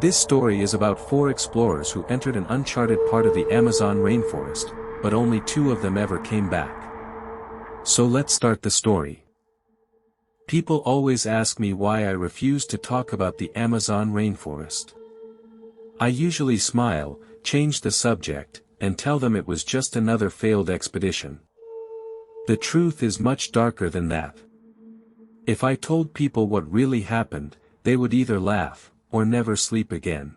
This story is about four explorers who entered an uncharted part of the Amazon rainforest, but only two of them ever came back. So let's start the story. People always ask me why I refuse to talk about the Amazon rainforest. I usually smile, change the subject, and tell them it was just another failed expedition. The truth is much darker than that. If I told people what really happened, they would either laugh, or never sleep again.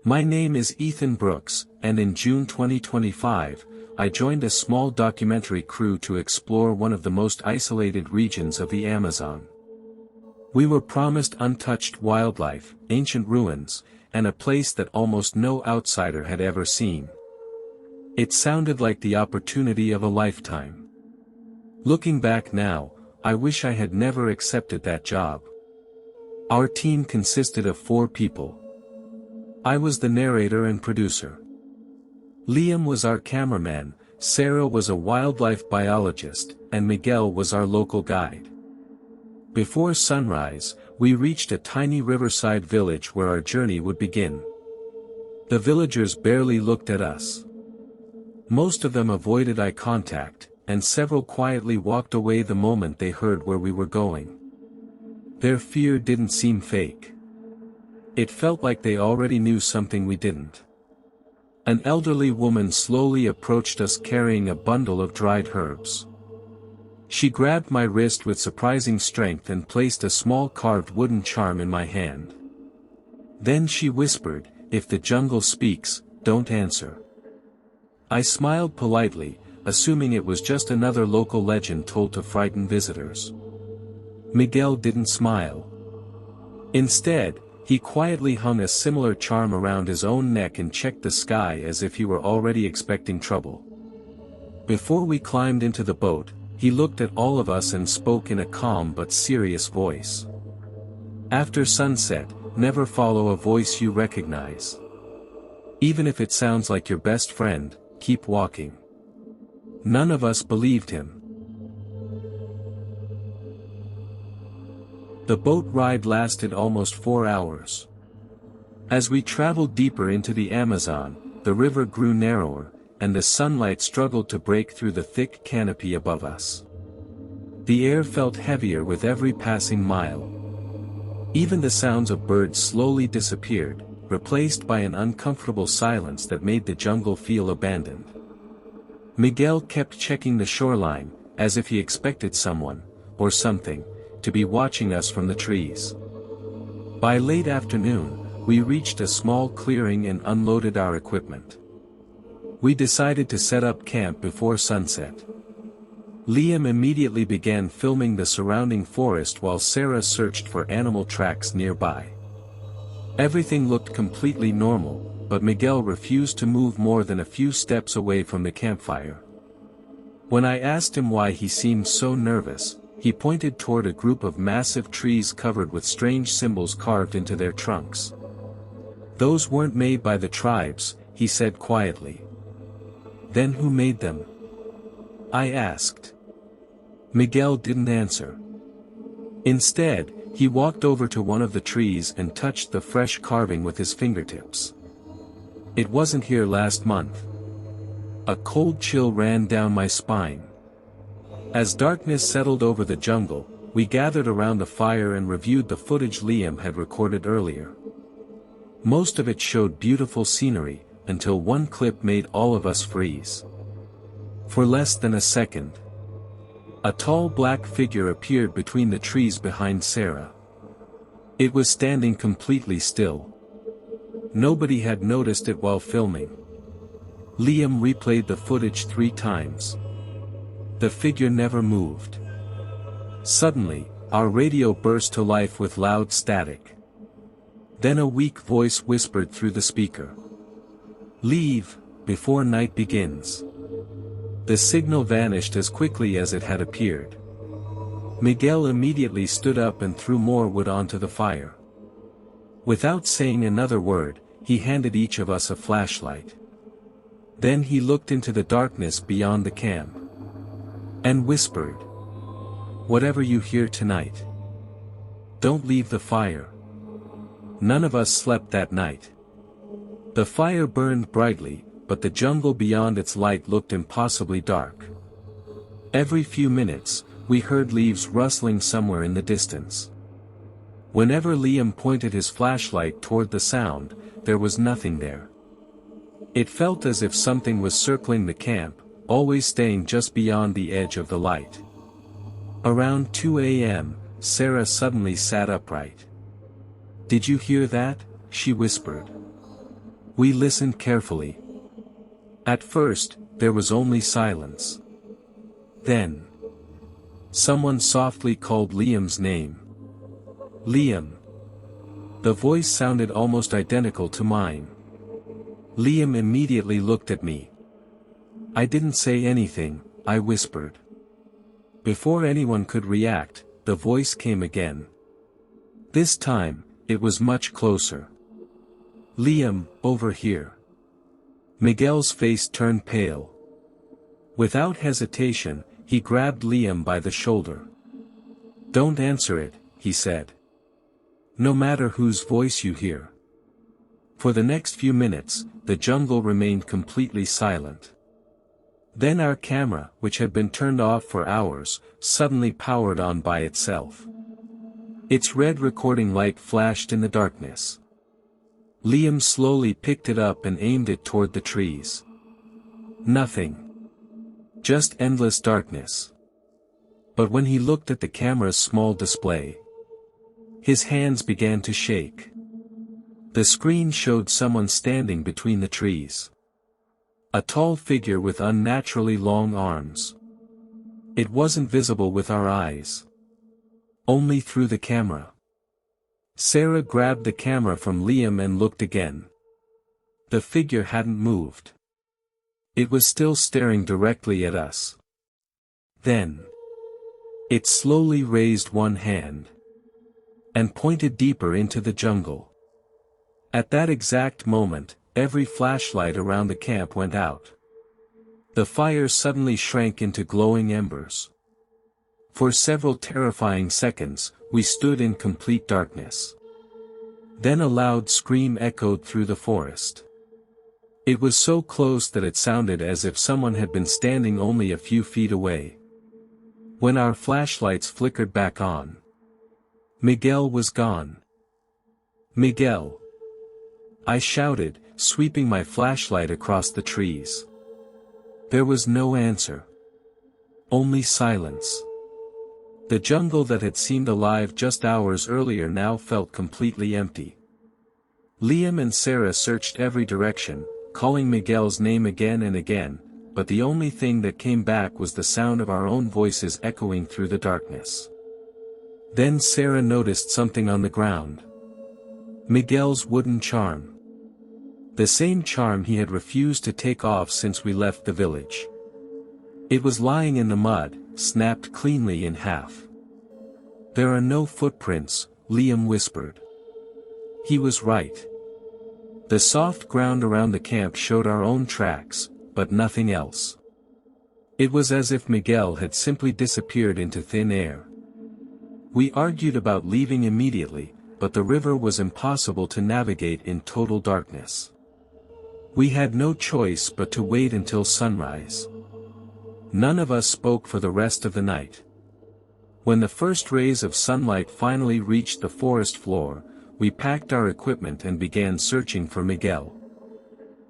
My name is Ethan Brooks, and in June 2025, I joined a small documentary crew to explore one of the most isolated regions of the Amazon. We were promised untouched wildlife, ancient ruins, and a place that almost no outsider had ever seen. It sounded like the opportunity of a lifetime. Looking back now, I wish I had never accepted that job. Our team consisted of 4 people. I was the narrator and producer. Liam was our cameraman, Sarah was a wildlife biologist, and Miguel was our local guide. Before sunrise, we reached a tiny riverside village where our journey would begin. The villagers barely looked at us. Most of them avoided eye contact, and several quietly walked away the moment they heard where we were going. Their fear didn't seem fake. It felt like they already knew something we didn't. An elderly woman slowly approached us carrying a bundle of dried herbs. She grabbed my wrist with surprising strength and placed a small carved wooden charm in my hand. Then she whispered, "If the jungle speaks, don't answer." I smiled politely, assuming it was just another local legend told to frighten visitors. Miguel didn't smile. Instead, he quietly hung a similar charm around his own neck and checked the sky as if he were already expecting trouble. Before we climbed into the boat, he looked at all of us and spoke in a calm but serious voice. "After sunset, never follow a voice you recognize. Even if it sounds like your best friend, keep walking." None of us believed him. The boat ride lasted almost 4 hours. As we traveled deeper into the Amazon, the river grew narrower, and the sunlight struggled to break through the thick canopy above us. The air felt heavier with every passing mile. Even the sounds of birds slowly disappeared, replaced by an uncomfortable silence that made the jungle feel abandoned. Miguel kept checking the shoreline, as if he expected someone, or something, to be watching us from the trees. By late afternoon, we reached a small clearing and unloaded our equipment. We decided to set up camp before sunset. Liam immediately began filming the surrounding forest while Sarah searched for animal tracks nearby. Everything looked completely normal, but Miguel refused to move more than a few steps away from the campfire. When I asked him why he seemed so nervous, he pointed toward a group of massive trees covered with strange symbols carved into their trunks. "Those weren't made by the tribes," he said quietly. "Then who made them?" I asked. Miguel didn't answer. Instead, he walked over to one of the trees and touched the fresh carving with his fingertips. "It wasn't here last month." A cold chill ran down my spine. As darkness settled over the jungle, we gathered around the fire and reviewed the footage Liam had recorded earlier. Most of it showed beautiful scenery, until one clip made all of us freeze. For less than a second, a tall black figure appeared between the trees behind Sarah. It was standing completely still. Nobody had noticed it while filming. Liam replayed the footage 3 times. The figure never moved. Suddenly, our radio burst to life with loud static. Then a weak voice whispered through the speaker. "Leave, before night begins." The signal vanished as quickly as it had appeared. Miguel immediately stood up and threw more wood onto the fire. Without saying another word, he handed each of us a flashlight. Then he looked into the darkness beyond the camp. And whispered, "Whatever you hear tonight, don't leave the fire. None of us slept that night. The fire burned brightly, but the jungle beyond its light looked impossibly dark. Every few minutes, we heard leaves rustling somewhere in the distance. Whenever Liam pointed his flashlight toward the sound, there was nothing there. It felt as if something was circling the camp, always staying just beyond the edge of the light. Around 2 a.m., Sarah suddenly sat upright. "Did you hear that?" she whispered. We listened carefully. At first, there was only silence. Then, someone softly called Liam's name. "Liam." The voice sounded almost identical to mine. Liam immediately looked at me. I didn't say anything, I whispered. Before anyone could react, the voice came again. This time, it was much closer. "Liam, over here." Miguel's face turned pale. Without hesitation, he grabbed Liam by the shoulder. "Don't answer it," he said. "No matter whose voice you hear." For the next few minutes, the jungle remained completely silent. Then our camera, which had been turned off for hours, suddenly powered on by itself. Its red recording light flashed in the darkness. Liam slowly picked it up and aimed it toward the trees. Nothing. Just endless darkness. But when he looked at the camera's small display, his hands began to shake. The screen showed someone standing between the trees. A tall figure with unnaturally long arms. It wasn't visible with our eyes. Only through the camera. Sarah grabbed the camera from Liam and looked again. The figure hadn't moved. It was still staring directly at us. Then, it slowly raised one hand and pointed deeper into the jungle. At that exact moment, every flashlight around the camp went out. The fire suddenly shrank into glowing embers. For several terrifying seconds, we stood in complete darkness. Then a loud scream echoed through the forest. It was so close that it sounded as if someone had been standing only a few feet away. When our flashlights flickered back on, Miguel was gone. "Miguel!" I shouted, sweeping my flashlight across the trees. There was no answer. Only silence. The jungle that had seemed alive just hours earlier now felt completely empty. Liam and Sarah searched every direction, calling Miguel's name again and again, but the only thing that came back was the sound of our own voices echoing through the darkness. Then Sarah noticed something on the ground. Miguel's wooden charm. The same charm he had refused to take off since we left the village. It was lying in the mud, snapped cleanly in half. "There are no footprints," Liam whispered. He was right. The soft ground around the camp showed our own tracks, but nothing else. It was as if Miguel had simply disappeared into thin air. We argued about leaving immediately, but the river was impossible to navigate in total darkness. We had no choice but to wait until sunrise. None of us spoke for the rest of the night. When the first rays of sunlight finally reached the forest floor, we packed our equipment and began searching for Miguel.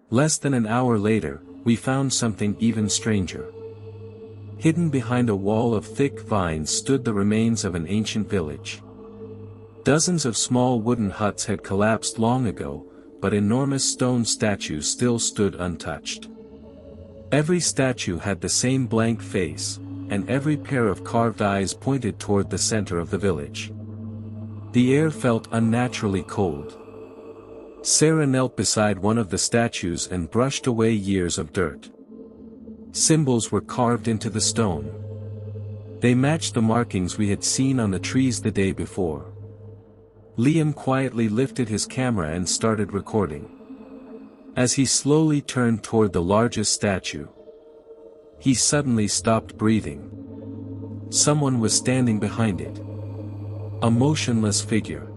Less than an hour later, we found something even stranger. Hidden behind a wall of thick vines stood the remains of an ancient village. Dozens of small wooden huts had collapsed long ago, but enormous stone statues still stood untouched. Every statue had the same blank face, and every pair of carved eyes pointed toward the center of the village. The air felt unnaturally cold. Sarah knelt beside one of the statues and brushed away years of dirt. Symbols were carved into the stone. They matched the markings we had seen on the trees the day before. Liam quietly lifted his camera and started recording. As he slowly turned toward the largest statue, he suddenly stopped breathing. Someone was standing behind it. A motionless figure.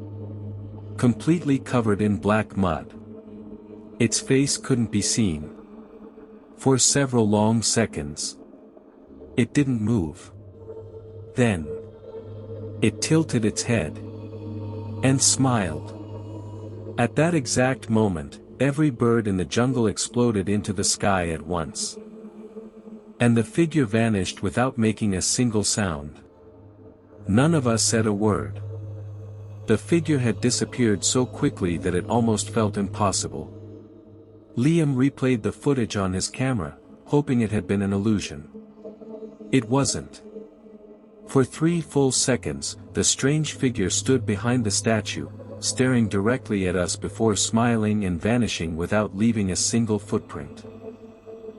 completely covered in black mud. Its face couldn't be seen. For several long seconds, it didn't move. Then, it tilted its head and smiled. At that exact moment, every bird in the jungle exploded into the sky at once. And the figure vanished without making a single sound. None of us said a word. The figure had disappeared so quickly that it almost felt impossible. Liam replayed the footage on his camera, hoping it had been an illusion. It wasn't. For 3 full seconds, the strange figure stood behind the statue, staring directly at us before smiling and vanishing without leaving a single footprint.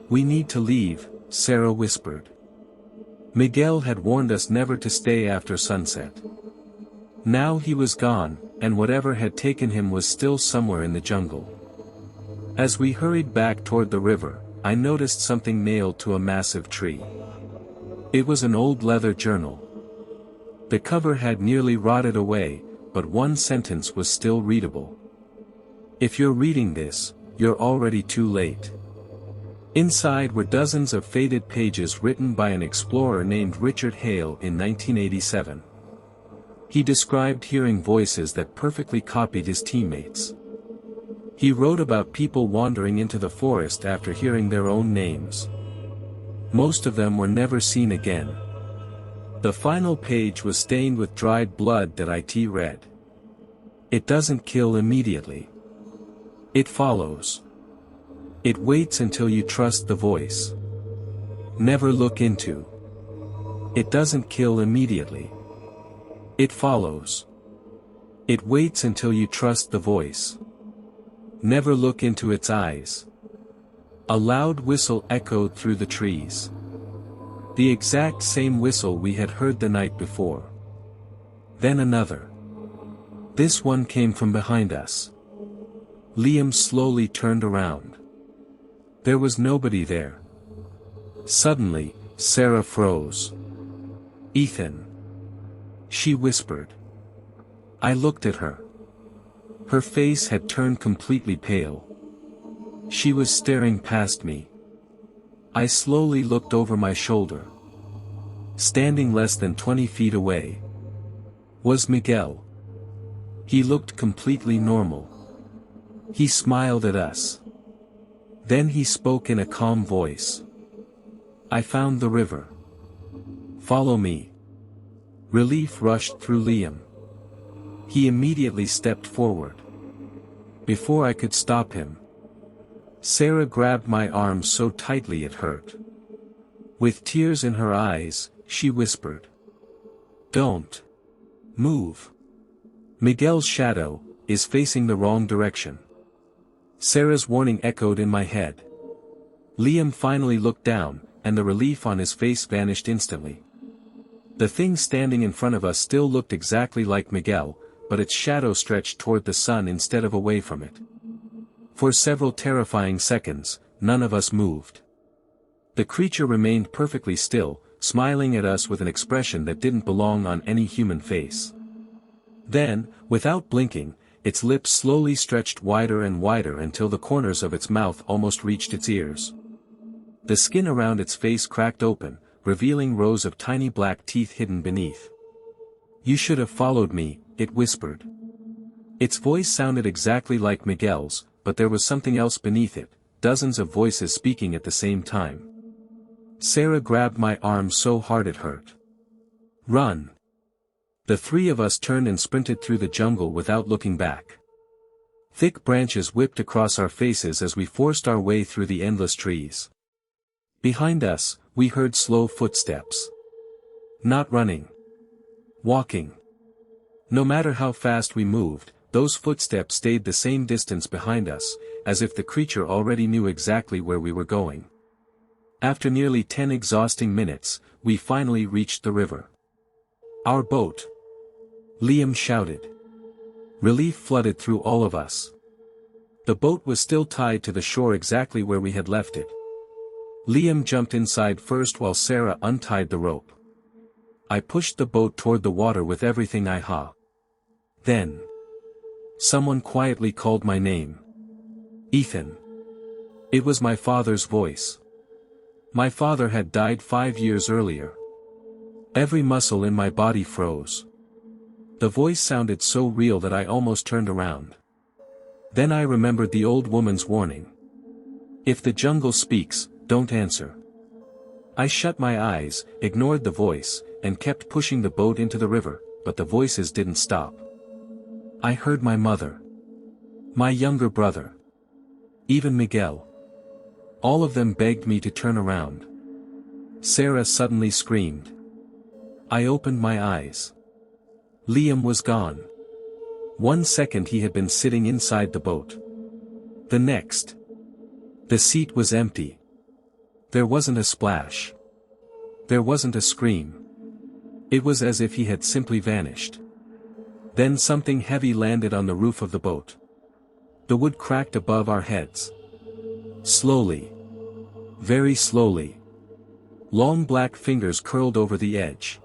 "We need to leave," Sarah whispered. Miguel had warned us never to stay after sunset. Now he was gone, and whatever had taken him was still somewhere in the jungle. As we hurried back toward the river, I noticed something nailed to a massive tree. It was an old leather journal. The cover had nearly rotted away, but one sentence was still readable. "If you're reading this, you're already too late." Inside were dozens of faded pages written by an explorer named Richard Hale in 1987. He described hearing voices that perfectly copied his teammates. He wrote about people wandering into the forest after hearing their own names. Most of them were never seen again. The final page was stained with dried blood that it read. "It doesn't kill immediately. It follows. It waits until you trust the voice. Never look into. It doesn't kill immediately. It follows. It waits until you trust the voice. Never look into its eyes." A loud whistle echoed through the trees. The exact same whistle we had heard the night before. Then another. This one came from behind us. Liam slowly turned around. There was nobody there. Suddenly, Sarah froze. "Ethan," she whispered. I looked at her. Her face had turned completely pale. She was staring past me. I slowly looked over my shoulder. Standing less than 20 feet away was Miguel. He looked completely normal. He smiled at us. Then he spoke in a calm voice. "I found the river. Follow me." Relief rushed through Liam. He immediately stepped forward. Before I could stop him, Sarah grabbed my arm so tightly it hurt. With tears in her eyes, she whispered, "Don't move. Miguel's shadow is facing the wrong direction." Sarah's warning echoed in my head. Liam finally looked down, and the relief on his face vanished instantly. The thing standing in front of us still looked exactly like Miguel, but its shadow stretched toward the sun instead of away from it. For several terrifying seconds, none of us moved. The creature remained perfectly still, smiling at us with an expression that didn't belong on any human face. Then, without blinking, its lips slowly stretched wider and wider until the corners of its mouth almost reached its ears. The skin around its face cracked open, revealing rows of tiny black teeth hidden beneath. "You should have followed me," it whispered. Its voice sounded exactly like Miguel's, but there was something else beneath it, dozens of voices speaking at the same time. Sarah grabbed my arm so hard it hurt. "Run!" The 3 of us turned and sprinted through the jungle without looking back. Thick branches whipped across our faces as we forced our way through the endless trees. Behind us, we heard slow footsteps. Not running. Walking. No matter how fast we moved, those footsteps stayed the same distance behind us, as if the creature already knew exactly where we were going. After nearly 10 exhausting minutes, we finally reached the river. "Our boat!" Liam shouted. Relief flooded through all of us. The boat was still tied to the shore exactly where we had left it. Liam jumped inside first while Sarah untied the rope. I pushed the boat toward the water with everything I had. Then, Someone quietly called my name. Ethan. It was my father's voice. My father had died 5 years earlier. Every muscle in my body froze. The voice sounded so real that I almost turned around. Then I remembered the old woman's warning. If the jungle speaks, don't answer. I shut my eyes, ignored the voice, and kept pushing the boat into the river, but the voices didn't stop. I heard my mother. My younger brother. Even Miguel. All of them begged me to turn around. Sarah suddenly screamed. I opened my eyes. Liam was gone. 1 second he had been sitting inside the boat. The next. The seat was empty. There wasn't a splash. There wasn't a scream. It was as if he had simply vanished. Then something heavy landed on the roof of the boat. The wood cracked above our heads. Slowly. Very slowly. Long black fingers curled over the edge.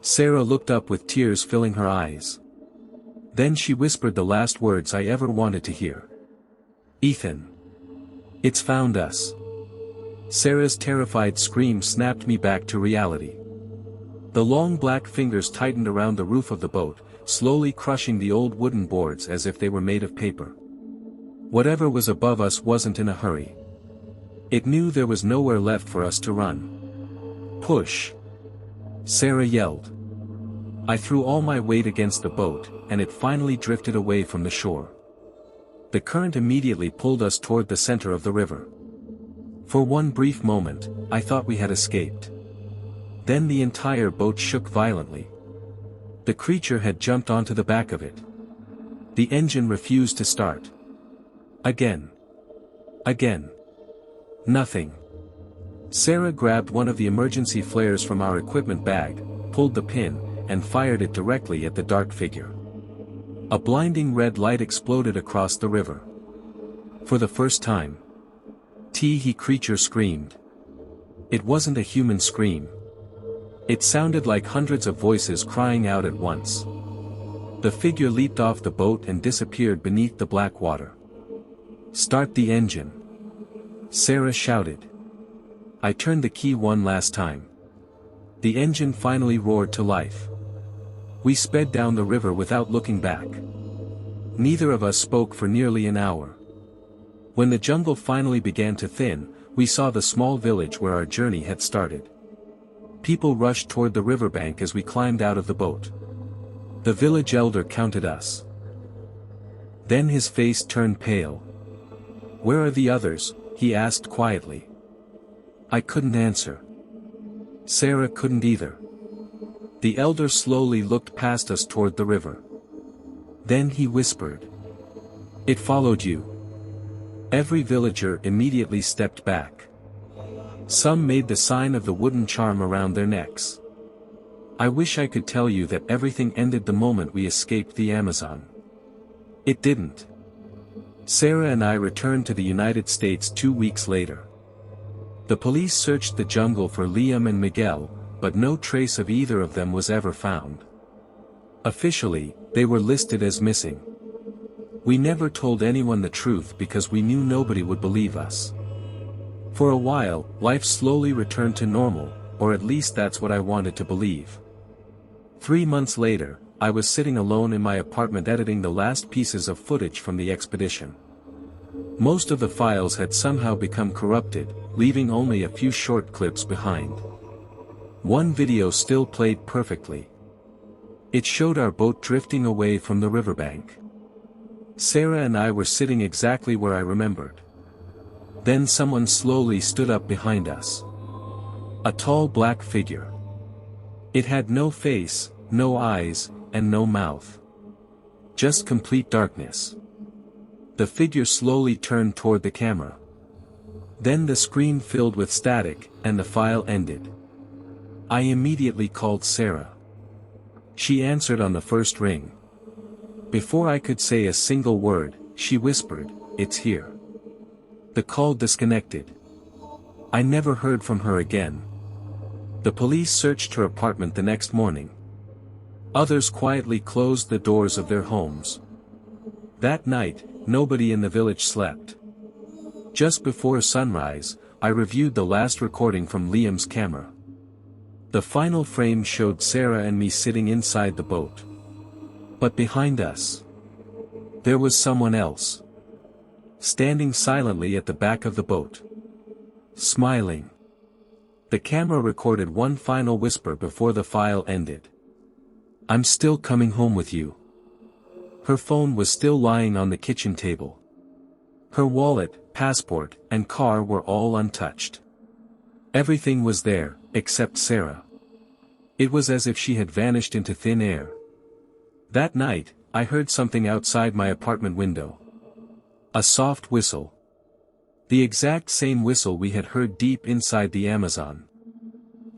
Sarah looked up with tears filling her eyes. Then she whispered the last words I ever wanted to hear. Ethan. It's found us. Sarah's terrified scream snapped me back to reality. The long black fingers tightened around the roof of the boat, slowly crushing the old wooden boards as if they were made of paper. Whatever was above us wasn't in a hurry. It knew there was nowhere left for us to run. Push! Sarah yelled. I threw all my weight against the boat, and it finally drifted away from the shore. The current immediately pulled us toward the center of the river. For one brief moment, I thought we had escaped. Then the entire boat shook violently. The creature had jumped onto the back of it. The engine refused to start. Again. Again. Nothing. Sarah grabbed one of the emergency flares from our equipment bag, pulled the pin, and fired it directly at the dark figure. A blinding red light exploded across the river. For the first time. The creature screamed. It wasn't a human scream. It sounded like hundreds of voices crying out at once. The figure leaped off the boat and disappeared beneath the black water. Start the engine. Sarah shouted. I turned the key one last time. The engine finally roared to life. We sped down the river without looking back. Neither of us spoke for nearly an hour. When the jungle finally began to thin, we saw the small village where our journey had started. People rushed toward the riverbank as we climbed out of the boat. The village elder counted us. Then his face turned pale. Where are the others? He asked quietly. I couldn't answer. Sarah couldn't either. The elder slowly looked past us toward the river. Then he whispered. It followed you. Every villager immediately stepped back. Some made the sign of the wooden charm around their necks. I wish I could tell you that everything ended the moment we escaped the Amazon. It didn't. Sarah and I returned to the United States 2 weeks later. The police searched the jungle for Liam and Miguel, but no trace of either of them was ever found. Officially, they were listed as missing. We never told anyone the truth because we knew nobody would believe us. For a while, life slowly returned to normal, or at least that's what I wanted to believe. 3 months later, I was sitting alone in my apartment editing the last pieces of footage from the expedition. Most of the files had somehow become corrupted, leaving only a few short clips behind. One video still played perfectly. It showed our boat drifting away from the riverbank. Sarah and I were sitting exactly where I remembered. Then someone slowly stood up behind us. A tall black figure. It had no face, no eyes, and no mouth. Just complete darkness. The figure slowly turned toward the camera. Then the screen filled with static, and the file ended. I immediately called Sarah. She answered on the first ring. Before I could say a single word, she whispered, "It's here." The call disconnected. I never heard from her again. The police searched her apartment the next morning. Others quietly closed the doors of their homes. That night, nobody in the village slept. Just before sunrise, I reviewed the last recording from Liam's camera. The final frame showed Sarah and me sitting inside the boat. But behind us, there was someone else. Standing silently at the back of the boat. Smiling. The camera recorded one final whisper before the file ended. "I'm still coming home with you." Her phone was still lying on the kitchen table. Her wallet, passport, and car were all untouched. Everything was there, except Sarah. It was as if she had vanished into thin air. That night, I heard something outside my apartment window. A soft whistle. The exact same whistle we had heard deep inside the Amazon.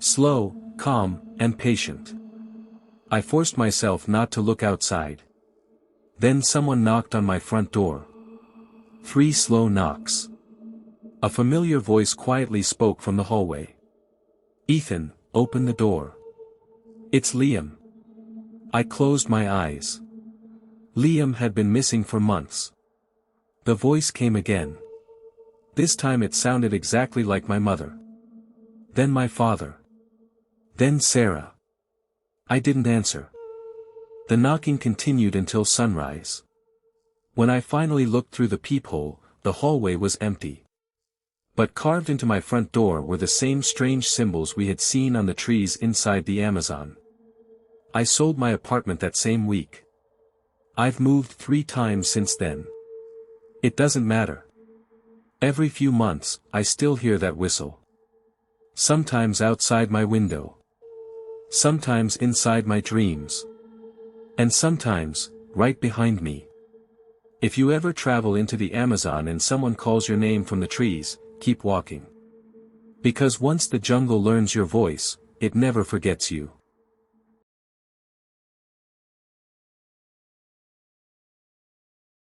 Slow, calm, and patient. I forced myself not to look outside. Then someone knocked on my front door. 3 slow knocks. A familiar voice quietly spoke from the hallway. "Ethan, open the door. It's Liam." I closed my eyes. Liam had been missing for months. The voice came again. This time it sounded exactly like my mother. Then my father. Then Sarah. I didn't answer. The knocking continued until sunrise. When I finally looked through the peephole, the hallway was empty. But carved into my front door were the same strange symbols we had seen on the trees inside the Amazon. I sold my apartment that same week. I've moved 3 times since then. It doesn't matter. Every few months, I still hear that whistle. Sometimes outside my window. Sometimes inside my dreams. And sometimes, right behind me. If you ever travel into the Amazon and someone calls your name from the trees, keep walking. Because once the jungle learns your voice, it never forgets you.